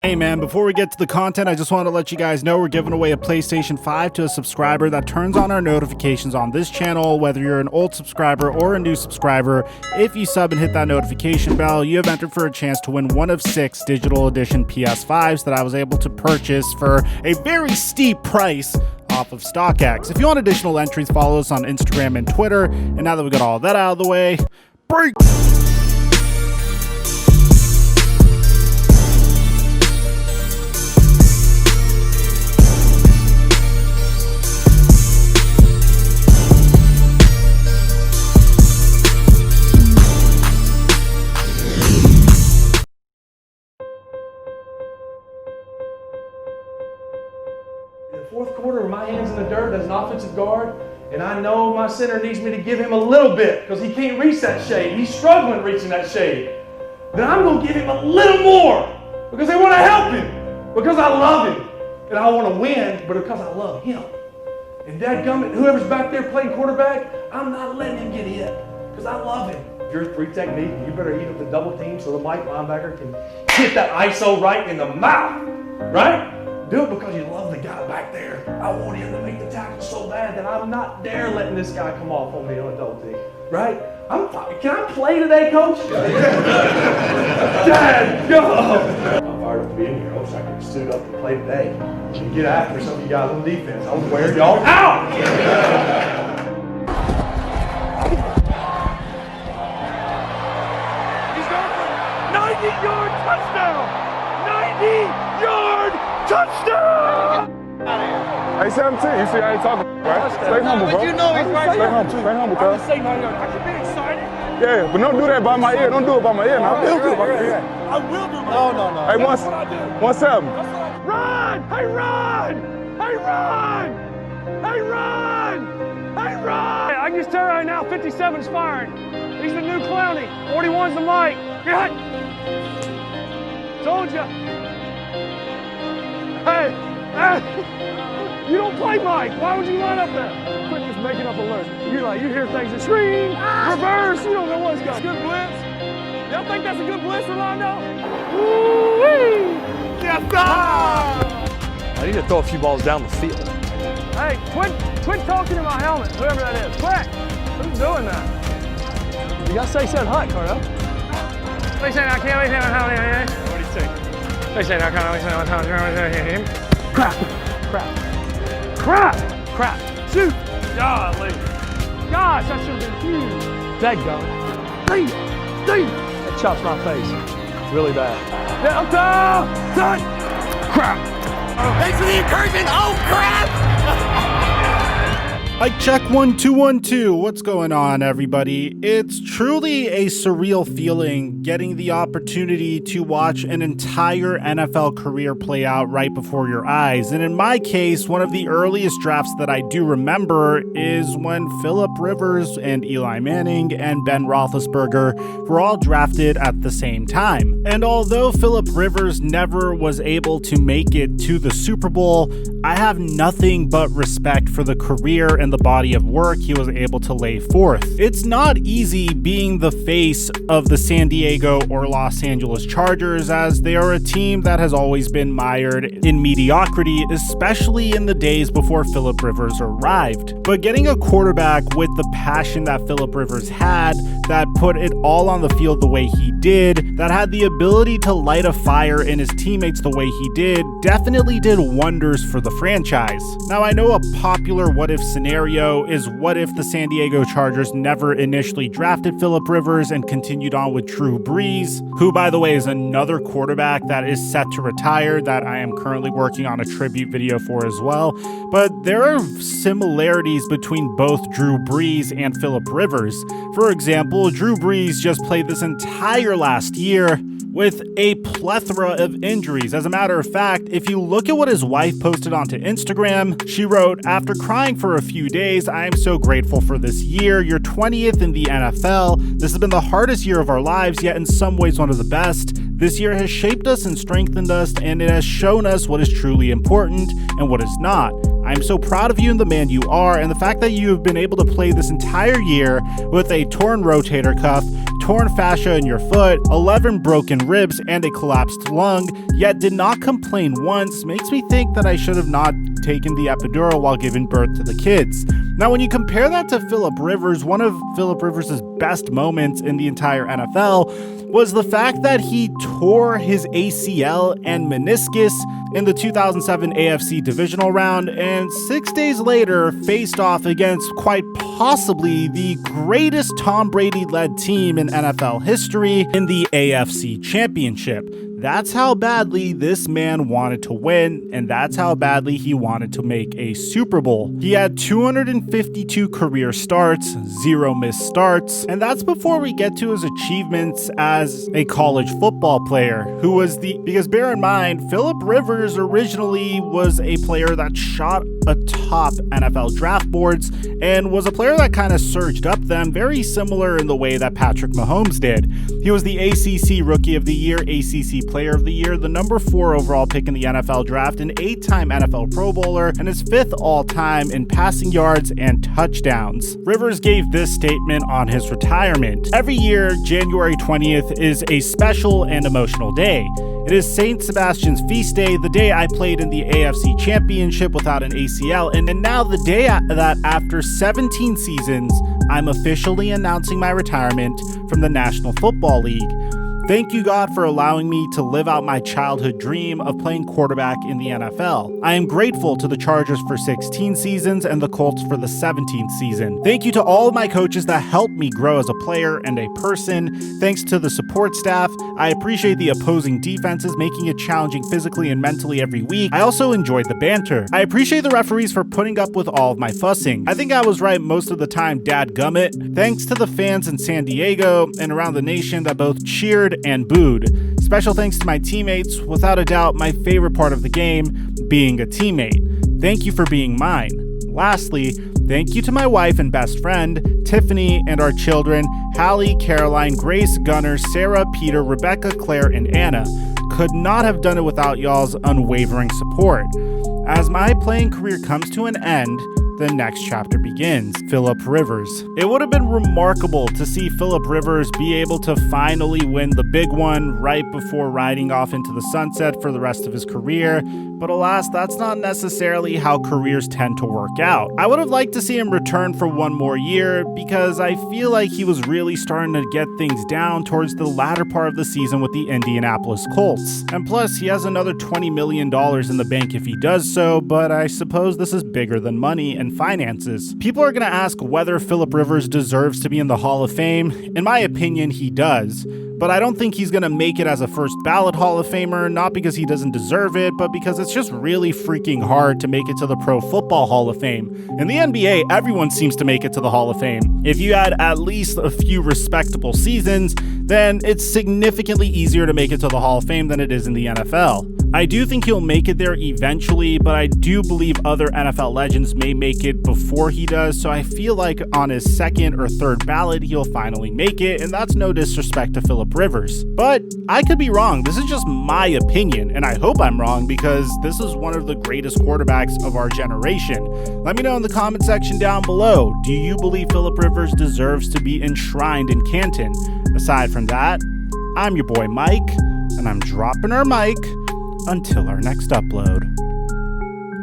Hey man, before we get to the content, I just want to let you guys know we're giving away a PlayStation 5 to a subscriber that turns on our notifications on this channel. Whether you're an old subscriber or a new subscriber, if you sub and hit that notification bell, you have entered for a chance to win one of 6 digital edition PS5s that I was able to purchase for a very steep price off of StockX. If you want additional entries, follow us on Instagram and Twitter. And now that we got all that out of the way, break! Fourth quarter, my hands in the dirt as an offensive guard, and I know my center needs me to give him a little bit because he can't reach that shade. He's struggling reaching that shade. Then I'm going to give him a little more because I want to help him, because I love him, and I want to win, but because I love him. And dadgummit, whoever's back there playing quarterback, I'm not letting him get hit because I love him. If you're a 3 technique, you better eat up the double team so the Mike linebacker can hit that ISO right in the mouth, right? Do it because you love the guy back there. I want him to make the tackle so bad that I'm not dare letting this guy come off on me on a double team. Right? Can I play today, Coach? Dad, go! I'm fired up to be in here. I wish I could suit up and play today. And get after some of you guys on defense. I was wearing y'all out! He's going for a 90-yard touchdown! 90-yard touchdown! Hey, 17, you see I ain't talking, right? Stay humble, bro. But you know he's right here. Stay humble, I'm cuz. just saying, I should be excited. Yeah, but don't do that by my ear. Don't do it by my ear now. I will do my No. Hey, That's what I do. 1-7. Run! Hey, run! Hey, run! Hey, run! Hey, run! I can just tell right now, 57's firing. He's the new Clowney. 41's the Mike. Get! Told ya. Hey, you don't play Mike. Why would you line up there? Quit just making up alerts. You hear things and scream, reverse. You don't know what's going. Good blitz. Y'all think that's a good blitz, Rolando? Woo-wee! Yes, sir! I need to throw a few balls down the field. Hey, quit talking in my helmet, whoever that is. Quit! Who's doing that? You gotta say something hot, Cardo. What are you saying? I can't wait to have a What do you say? They say I can't wait to have Crap! Shoot! Golly! Gosh, that should have been huge. Dadgum. That chops my face. Really bad. Yeah, up top! Crap! Thanks for the encouragement. Oh, crap! Mic check 1 2 1 2. What's going on, everybody? It's truly a surreal feeling getting the opportunity to watch an entire NFL career play out right before your eyes. And in my case, one of the earliest drafts that I do remember is when Phillip Rivers and Eli Manning and Ben Roethlisberger were all drafted at the same time. And although Phillip Rivers never was able to make it to the Super Bowl, I have nothing but respect for the career and the body of work he was able to lay forth. It's not easy being the face of the San Diego or Los Angeles Chargers, as they are a team that has always been mired in mediocrity, especially in the days before Phillip Rivers arrived. But getting a quarterback with the passion that Phillip Rivers had, that put it all on the field the way he did, that had the ability to light a fire in his teammates the way he did, definitely did wonders for the franchise. Now, I know a popular what-if scenario is what if the San Diego Chargers never initially drafted Phillip Rivers and continued on with Drew Brees, who, by the way, is another quarterback that is set to retire that I am currently working on a tribute video for as well. But there are similarities between both Drew Brees and Phillip Rivers. For example, Drew Brees just played this entire last year with a plethora of injuries. As a matter of fact, if you look at what his wife posted onto Instagram, she wrote, "After crying for a few days, I am so grateful for this year. You're 20th in the NFL. This has been the hardest year of our lives, yet in some ways one of the best. This year has shaped us and strengthened us, and it has shown us what is truly important and what is not. I'm so proud of you and the man you are, and the fact that you have been able to play this entire year with a torn rotator cuff, torn fascia in your foot, 11 broken ribs, and a collapsed lung, yet did not complain once, makes me think that I should have not taken the epidural while giving birth to the kids. Now, when you compare that to Phillip Rivers, one of Phillip Rivers' best moments in the entire NFL was the fact that he tore his ACL and meniscus in the 2007 AFC divisional round, and 6 days later faced off against quite possibly the greatest Tom Brady-led team in NFL history in the AFC Championship. That's how badly this man wanted to win, and that's how badly he wanted to make a Super Bowl. He had 252 career starts, 0 missed starts, and that's before we get to his achievements as a college football player, because bear in mind, Phillip Rivers originally was a player that shot atop NFL draft boards and was a player that kind of surged up them, very similar in the way that Patrick Mahomes did. He was the ACC Rookie of the Year, ACC Player of the Year, the number 4 overall pick in the NFL draft, an 8-time NFL Pro Bowler, and his 5th all-time in passing yards and touchdowns. Rivers gave this statement on his retirement. Every year, January 20th is a special and emotional day. It is St. Sebastian's feast day, the day I played in the AFC Championship without an ACL, and now the day that after 17 seasons, I'm officially announcing my retirement from the National Football League. Thank you, God, for allowing me to live out my childhood dream of playing quarterback in the NFL. I am grateful to the Chargers for 16 seasons and the Colts for the 17th season. Thank you to all of my coaches that helped me grow as a player and a person. Thanks to the support staff. I appreciate the opposing defenses making it challenging physically and mentally every week. I also enjoyed the banter. I appreciate the referees for putting up with all of my fussing. I think I was right most of the time, dadgummit. Thanks to the fans in San Diego and around the nation that both cheered and booed. Special thanks to my teammates, without a doubt my favorite part of the game, being a teammate. Thank you for being mine. Lastly, thank you to my wife and best friend, Tiffany, and our children, Hallie, Caroline, Grace, Gunnar, Sarah, Peter, Rebecca, Claire, and Anna. Could not have done it without y'all's unwavering support. As my playing career comes to an end, the next chapter begins. Phillip Rivers. It would have been remarkable to see Phillip Rivers be able to finally win the big one right before riding off into the sunset for the rest of his career, but alas, that's not necessarily how careers tend to work out. I would have liked to see him return for one more year because I feel like he was really starting to get things down towards the latter part of the season with the Indianapolis Colts. And plus, he has another $20 million in the bank if he does so, but I suppose this is bigger than money and finances. People are going to ask whether Phillip Rivers deserves to be in the Hall of Fame. In my opinion, he does. But I don't think he's going to make it as a first ballot Hall of Famer, not because he doesn't deserve it, but because it's just really freaking hard to make it to the Pro Football Hall of Fame. In the NBA, everyone seems to make it to the Hall of Fame. If you had at least a few respectable seasons, then it's significantly easier to make it to the Hall of Fame than it is in the NFL. I do think he'll make it there eventually, but I do believe other NFL legends may make it before he does, so I feel like on his second or third ballot, he'll finally make it, and that's no disrespect to Phillip Rivers. But I could be wrong. This is just my opinion, and I hope I'm wrong because this is one of the greatest quarterbacks of our generation. Let me know in the comment section down below. Do you believe Phillip Rivers deserves to be enshrined in Canton? Aside from that, I'm your boy Mike, and I'm dropping our mic until our next upload.